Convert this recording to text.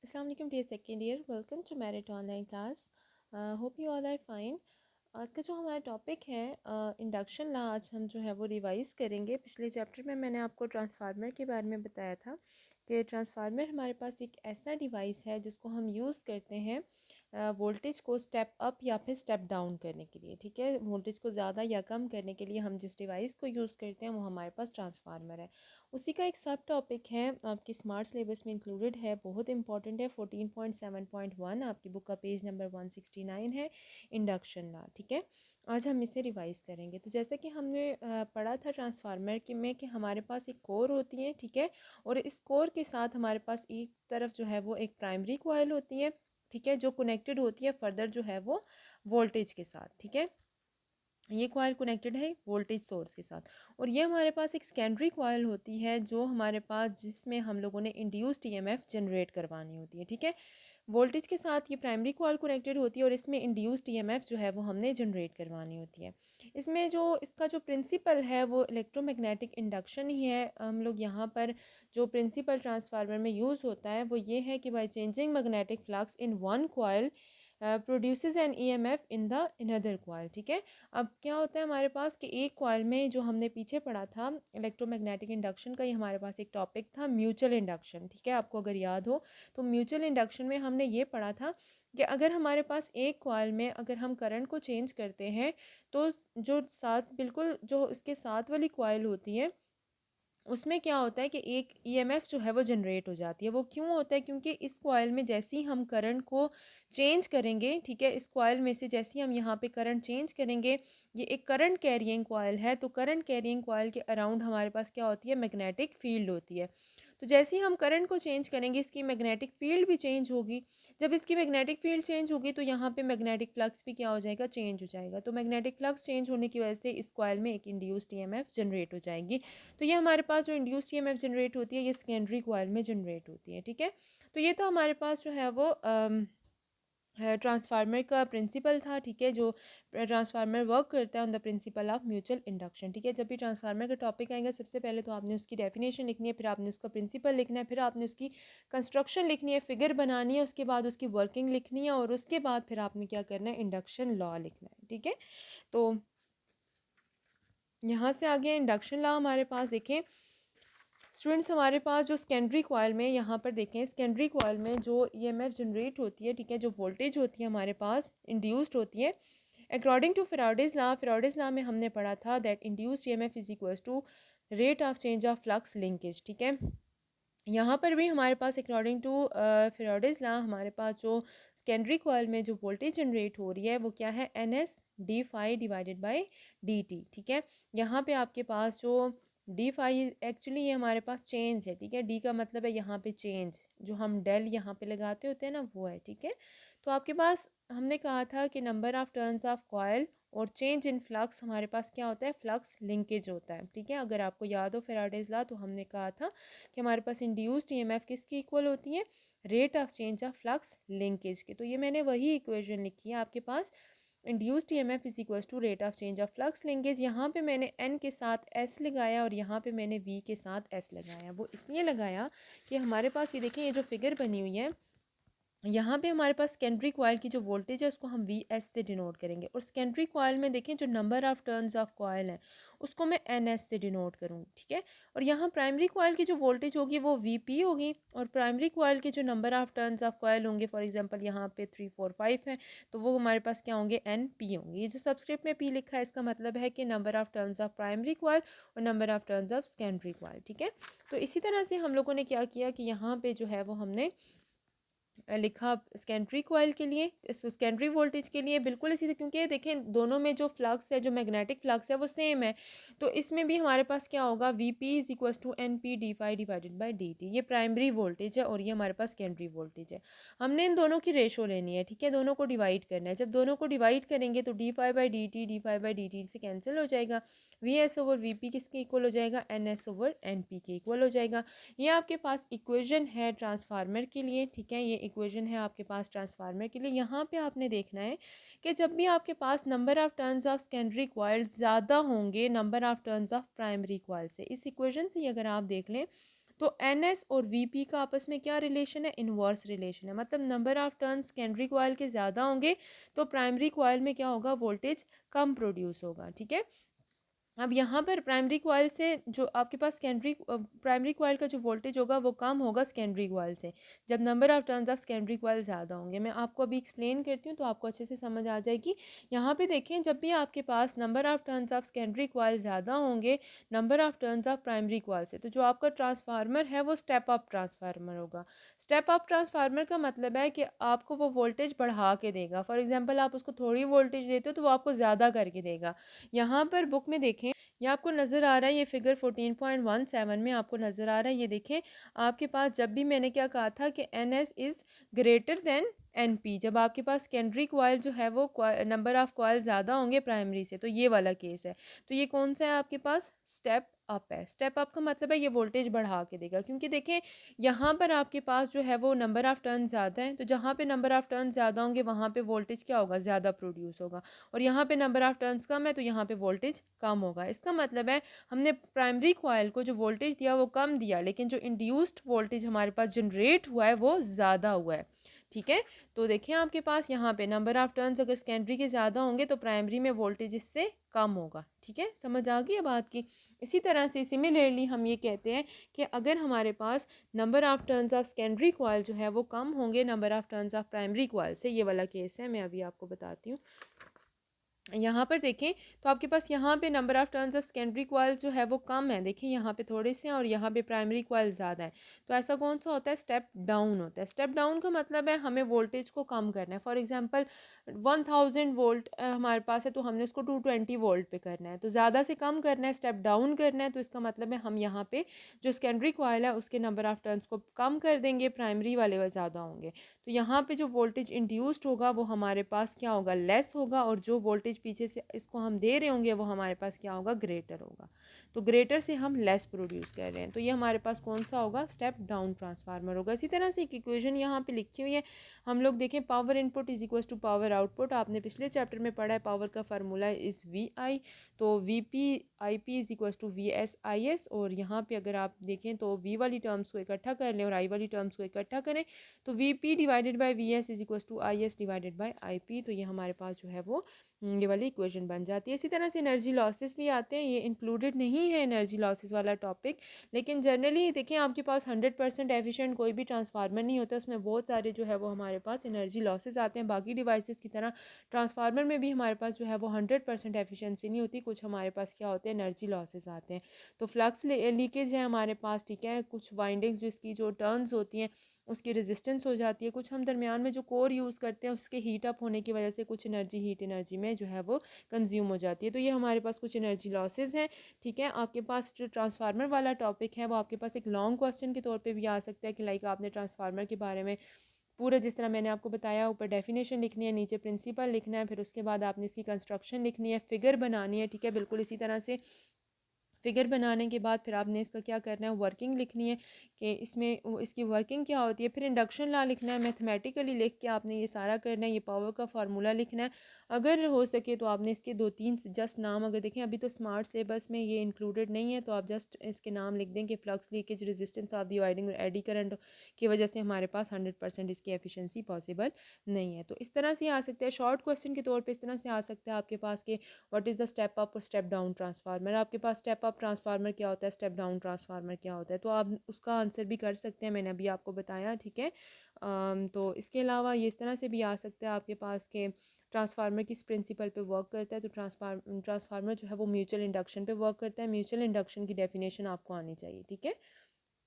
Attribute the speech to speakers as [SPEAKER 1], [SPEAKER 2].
[SPEAKER 1] Assalamualaikum dear second year, welcome to Merit online class. Hope you all are fine. आज का जो हमारा topic है इंडक्शन ला, आज हम जो है वो रिवाइज़ करेंगे। पिछले चैप्टर में मैंने आपको ट्रांसफार्मर के बारे में बताया था कि ट्रांसफार्मर हमारे पास एक ऐसा डिवाइस है जिसको हम यूज़ करते हैं वोल्टेज को स्टेप अप या फिर स्टेप डाउन करने के लिए। ठीक है, वोल्टेज को ज़्यादा या कम करने के लिए हम जिस डिवाइस को यूज़ करते हैं वो हमारे पास ट्रांसफार्मर है। उसी का एक सब टॉपिक है आपकी स्मार्ट सिलेबस में इंक्लूडेड है, बहुत इंपॉर्टेंट है। 14.7.1 आपकी बुक का पेज नंबर 169 है, इंडक्शन ला। ठीक है, आज हम इसे रिवाइज करेंगे। तो जैसे कि हमने पढ़ा था ट्रांसफार्मर के में कि हमारे पास एक कोर होती है, ठीक है, और इस कोर के साथ हमारे पास एक तरफ जो है वो एक प्राइमरी कॉइल होती है, ठीक है, जो कनेक्टेड होती है फर्दर जो है वो वोल्टेज के साथ। ठीक है, ये कॉइल कनेक्टेड है वोल्टेज सोर्स के साथ। और ये हमारे पास एक सेकेंडरी कॉइल होती है जो हमारे पास, जिसमें हम लोगों ने इंड्यूस्ड ईएमएफ जनरेट करवानी होती है। ठीक है, वोल्टेज के साथ ये प्राइमरी कॉइल कनेक्टेड होती है और इसमें इंड्यूस्ड ईएमएफ जो है वो हमने जनरेट करवानी होती है। इसमें जो इसका जो प्रिंसिपल है वो इलेक्ट्रोमैग्नेटिक इंडक्शन ही है। हम लोग यहाँ पर जो प्रिंसिपल ट्रांसफार्मर में यूज़ होता है वो ये है कि by changing magnetic flux in one coil produces N EMF in the another coil. ठीक है, अब क्या होता है हमारे पास कि एक कॉइल में, जो हमने पीछे पढ़ा था इलेक्ट्रोमैग्नेटिक इंडक्शन का, ही हमारे पास एक टॉपिक था म्यूचुअल इंडक्शन। ठीक है, आपको अगर याद हो तो म्यूचुअल इंडक्शन में हमने ये पढ़ा था कि अगर हमारे पास एक कॉइल में अगर हम करंट को चेंज करते हैं तो जो साथ, बिल्कुल जो इसके साथ वाली कॉइल होती है उसमें क्या होता है कि एक ईएमएफ जो है वो जनरेट हो जाती है। वो क्यों होता है? क्योंकि इस कॉइल में जैसे ही हम करंट को चेंज करेंगे, ठीक है, इस कॉइल में से जैसे ही हम यहाँ पे करंट चेंज करेंगे, ये एक करंट कैरियंग कॉइल है, तो करंट कैरियंग कॉइल के अराउंड हमारे पास क्या होती है? मैग्नेटिक फील्ड होती है। तो जैसे ही हम करंट को चेंज करेंगे इसकी मैग्नेटिक फील्ड भी चेंज होगी। जब इसकी मैग्नेटिक फील्ड चेंज होगी तो यहाँ पे मैग्नेटिक फ्लक्स भी क्या हो जाएगा? चेंज हो जाएगा। तो मैग्नेटिक फ्लक्स चेंज होने की वजह से इस कॉइल में एक इंड्यूस्ड ईएमएफ जनरेट हो जाएगी। तो ये हमारे पास जो इंड्यूस्ड ईएमएफ जनरेट होती है ये सेकेंडरी कॉइल में जनरेट होती है। ठीक है, तो ये तो हमारे पास जो है वो ट्रांसफार्मर का प्रिंसिपल था। ठीक है, जो ट्रांसफार्मर वर्क करता है on the principle of mutual induction. ठीक है, जब भी ट्रांसफार्मर का टॉपिक आएगा सबसे पहले तो आपने उसकी डेफिनेशन लिखनी है, फिर आपने उसका प्रिंसिपल लिखना है, फिर आपने उसकी कंस्ट्रक्शन लिखनी है, फिगर बनानी है, उसके बाद उसकी वर्किंग लिखनी है, और उसके बाद फिर आपने क्या करना है? इंडक्शन लॉ लिखना है। ठीक है, तो यहाँ से आगे इंडक्शन लॉ हमारे पास देखें स्टूडेंट्स, हमारे पास जो सेकेंडरी कॉइल में, यहाँ पर देखें सेकेंडरी कॉइल में जो ईएमएफ जनरेट होती है, ठीक है, जो वोल्टेज होती है हमारे पास इंड्यूस्ड होती है अकॉर्डिंग टू फेराडेज लॉ में हमने पढ़ा था that induced EMF is equals to rate of change of flux linkage. ठीक है, यहाँ पर भी हमारे पास अकॉर्डिंग टू फेराडेज लॉ हमारे पास जो सेकेंडरी कॉइल में जो वोल्टेज जनरेट हो रही है वो क्या है? N S D phi divided by D T. ठीक है, यहाँ पे आपके पास जो डी फाई, एक्चुअली ये हमारे पास चेंज है। ठीक है, डी का मतलब है यहाँ पे चेंज, जो हम डेल यहाँ पे लगाते होते हैं ना, वो है। ठीक है, तो आपके पास हमने कहा था कि number of turns of coil और चेंज इन फ्लक्स हमारे पास क्या होता है? फ्लक्स लिंकेज होता है। ठीक है, अगर आपको याद हो फेराडेज लॉ, तो हमने कहा था कि हमारे पास इंड्यूस्ड ईएमएफ किसकी इक्वल होती है? Rate of change of flux linkage के। तो ये मैंने वही इक्वेशन लिखी है आपके पास, induced EMF is equals to rate of change of flux linkage. यहाँ पे मैंने एन के साथ एस लगाया और यहाँ पे मैंने वी के साथ एस लगाया। वो इसलिए लगाया कि हमारे पास ये देखें, ये जो फिगर बनी हुई है यहाँ पे हमारे पास सेकेंडरी कॉइल की जो वोल्टेज है उसको हम वी एस से डिनोट करेंगे, और सेकेंडरी कॉइल में देखें जो number of turns of coil है उसको मैं एन एस से डिनोट करूँगी। ठीक है, और यहाँ प्राइमरी कॉइल की जो वोल्टेज होगी वो वी पी होगी, और प्राइमरी कॉइल के जो number of turns of coil होंगे, फॉर एग्जांपल यहाँ पे 3 4 5 है, तो वो हमारे पास क्या होंगे? एन पी होंगे। ये जो सबस्क्रिप्ट में पी लिखा है इसका मतलब है कि number of turns of primary coil और number of turns of secondary coil. ठीक है, तो इसी तरह से हम लोगों ने क्या किया कि यहाँ पे जो है वो हमने लिखा सेकेंडरी कॉइल के लिए, सेकेंडरी वोल्टेज के लिए बिल्कुल इसी तरह, क्योंकि देखें दोनों में जो फ्लक्स है, जो मैग्नेटिक फ्लक्स है वो सेम है, तो इसमें भी हमारे पास क्या होगा? V P is equals to N P D phi divided by D T. ये प्राइमरी वोल्टेज है और ये हमारे पास सेकेंडरी वोल्टेज है। हमने इन दोनों की रेशो लेनी है। ठीक है, दोनों को डिवाइड करना है। जब दोनों को डिवाइड करेंगे तो D phi by D T से कैंसिल हो जाएगा। V S over V P किसके इक्वल हो जाएगा? N S over N P के इक्वल हो जाएगा। ये आपके पास इक्वेशन है ट्रांसफार्मर के लिए। ठीक है, ये इक्वेशन है आपके पास ट्रांसफार्मर के लिए। यहाँ पे आपने देखना है कि जब भी आपके पास number of turns of secondary coil ज़्यादा होंगे number of turns of primary coil से, इस इक्वेशन से ही अगर आप देख लें तो एन एस और वी पी का आपस में क्या रिलेशन है, इन्वर्स रिलेशन है। मतलब number of turns secondary coil के ज़्यादा होंगे तो प्राइमरी कॉइल में क्या होगा, वोल्टेज कम प्रोड्यूस होगा। ठीक है, अब यहाँ पर प्राइमरी कॉइल से जो आपके पास सेकेंडरी प्राइमरी कॉइल का जो वोल्टेज होगा वो कम होगा सेकेंडरी कॉइल से, जब number of turns of secondary coil ज़्यादा होंगे। मैं आपको अभी एक्सप्लेन करती हूँ तो आपको अच्छे से समझ आ जाएगी। यहाँ पे देखें, जब भी आपके पास number of turns of secondary coil ज़्यादा होंगे number of turns of primary coil से, तो जो आपका ट्रांसफार्मर है वो स्टेप अप ट्रांसफार्मर होगा। स्टेप अप ट्रांसफार्मर का मतलब है कि आपको वो वोल्टेज बढ़ा के देगा। फॉर एग्जाम्पल आप उसको थोड़ी वोल्टेज देते हो तो वो आपको ज़्यादा करके देगा। यहाँ पर बुक में देखें, ये आपको नज़र आ रहा है, ये फिगर 14.17 में आपको नज़र आ रहा है। ये देखें, आपके पास जब भी मैंने क्या कहा था कि N S is greater than N P, जब आपके पास सेकेंडरी कॉइल जो है वो नंबर ऑफ कॉइल ज़्यादा होंगे प्राइमरी से, तो ये वाला केस है। तो ये कौन सा है आपके पास, स्टेप अप है। स्टेप अप का मतलब है ये वोल्टेज बढ़ा के देगा, क्योंकि देखें यहाँ पर आपके पास जो है वो नंबर ऑफ़ टर्न ज़्यादा है, तो जहाँ पे नंबर ऑफ़ टर्न ज़्यादा होंगे वहाँ पे वोल्टेज क्या होगा, ज़्यादा प्रोड्यूस होगा। और यहाँ पे नंबर ऑफ़ टर्न्स कम है तो यहाँ पे वोल्टेज कम होगा। इसका मतलब है हमने प्राइमरी कॉइल को जो वोल्टेज दिया वो कम दिया, लेकिन जो इंड्यूस्ड वोल्टेज हमारे पास जनरेट हुआ है वो ज़्यादा हुआ है। ठीक है, तो देखिए आपके पास यहाँ पे नंबर ऑफ़ टर्न्स अगर सेकेंडरी के ज़्यादा होंगे तो प्राइमरी में वोल्टेज इससे कम होगा। ठीक है, समझ आ गई बात की। इसी तरह से सिमिलरली हम ये कहते हैं कि अगर हमारे पास number of turns of secondary coil जो है वो कम होंगे number of turns of primary coil से, ये वाला केस है, मैं अभी आपको बताती हूँ। यहाँ पर देखें तो आपके पास यहाँ पे number of turns of secondary coil जो है वो कम है, देखिए यहाँ पे थोड़े से हैं और यहाँ पे प्राइमरी कॉइल ज़्यादा है। तो ऐसा कौन सा होता है, स्टेप डाउन होता है। स्टेप डाउन का मतलब है हमें वोल्टेज को कम करना है। फॉर एग्जांपल 1000 वोल्ट हमारे पास है तो हमने उसको 220 वोल्ट पे करना है, तो ज़्यादा से कम करना है, स्टेप डाउन करना है। तो इसका मतलब है हम यहाँ पे जो सेकेंडरी कॉइल है उसके नंबर ऑफ़ टर्न्स को कम कर देंगे, प्राइमरी वाले वो ज़्यादा होंगे। तो यहाँ पे जो वोल्टेज इंड्यूस्ड होगा वो हमारे पास क्या होगा, लेस होगा, और जो वोल्टेज पीछे से इसको हम दे रहे होंगे वो हमारे पास क्या होगा, ग्रेटर होगा। तो ग्रेटर से हम लेस प्रोड्यूस कर रहे हैं, तो ये हमारे पास कौन सा होगा, स्टेप डाउन ट्रांसफार्मर होगा। इसी तरह से एक इक्वेशन यहाँ पे लिखी हुई है, हम लोग देखें, power input is equal to power output. आपने पिछले चैप्टर में पढ़ा है पावर का फार्मूला इज़ वी आई, तो V P I P is equal to V S I S. और यहाँ पे अगर आप देखें तो वी वाली टर्म्स को इकट्ठा कर लें और आई वाली टर्म्स को इकट्ठा करें तो V P divided by V S is equal to I S divided by I P. तो ये हमारे पास जो है वो ये वाली इक्वेशन बन जाती है। इसी तरह से एनर्जी लॉसेस भी आते हैं, ये इंक्लूडेड नहीं है एनर्जी लॉसेस वाला टॉपिक, लेकिन जनरली देखें आपके पास 100% एफिशिएंट कोई भी ट्रांसफार्मर नहीं होता, उसमें बहुत सारे जो है वो हमारे पास एनर्जी लॉसेस आते हैं। बाकी डिवाइसेस की तरह ट्रांसफार्मर में भी हमारे पास जो है वो 100% एफिशिएंसी नहीं होती, कुछ हमारे पास क्या होते हैं, एनर्जी लॉसेस आते हैं। तो फ्लक्स लीकेज है हमारे पास, ठीक है, कुछ वाइंडिंग्स जिसकी जो टर्न्स होती हैं उसकी रेजिस्टेंस हो जाती है, कुछ हम दरमियान में जो कोर यूज़ करते हैं उसके हीट अप होने की वजह से कुछ एनर्जी हीट एनर्जी में जो है वो कंज्यूम हो जाती है। तो ये हमारे पास कुछ एनर्जी लॉसेज हैं। ठीक है, आपके पास जो ट्रांसफार्मर वाला टॉपिक है वो आपके पास एक लॉन्ग क्वेश्चन के तौर पे भी आ सकता है कि लाइक आपने ट्रांसफार्मर के बारे में पूरा जिस तरह मैंने आपको बताया, ऊपर डेफिनेशन लिखनी है, नीचे प्रिंसिपल लिखना है, फिर उसके बाद आपने इसकी कंस्ट्रक्शन लिखनी है, फिगर बनानी है। ठीक है, बिल्कुल इसी तरह से फिगर बनाने के बाद फिर आपने इसका क्या करना है, वर्किंग लिखनी है कि इसमें इसकी वर्किंग क्या होती है, फिर इंडक्शन लॉ लिखना है, मैथमेटिकली लिख के आपने ये सारा करना है, ये पावर का फार्मूला लिखना है। अगर हो सके तो आपने इसके 2-3 जस्ट नाम अगर देखें, अभी तो स्मार्ट सिलेबस में ये इंक्लूडेड नहीं है, तो आप जस्ट इसके नाम लिख दें कि flux leakage, resistance of the winding और एडी करंट की वजह से हमारे पास 100% इसकी एफिशिएंसी पॉसिबल नहीं है। तो इस तरह से आ सकता है, शॉर्ट क्वेश्चन के तौर पर इस तरह से आ सकता है आपके पास कि what is the step up और स्टेप डाउन ट्रांसफार्मर। आपके पास स्टेप अप ट्रांसफार्मर क्या होता है, स्टेप डाउन ट्रांसफार्मर क्या होता है, तो आप उसका आंसर भी कर सकते हैं, मैंने अभी आपको बताया। ठीक है, तो इसके अलावा ये इस तरह से भी आ सकता है आपके पास के ट्रांसफार्मर किस प्रिंसिपल पे वर्क करता है, तो ट्रांसफार्मर जो है वो म्यूचुअल इंडक्शन पे वर्क करता है। म्यूचुअल इंडक्शन की डेफिनेशन आपको आनी चाहिए। ठीक है।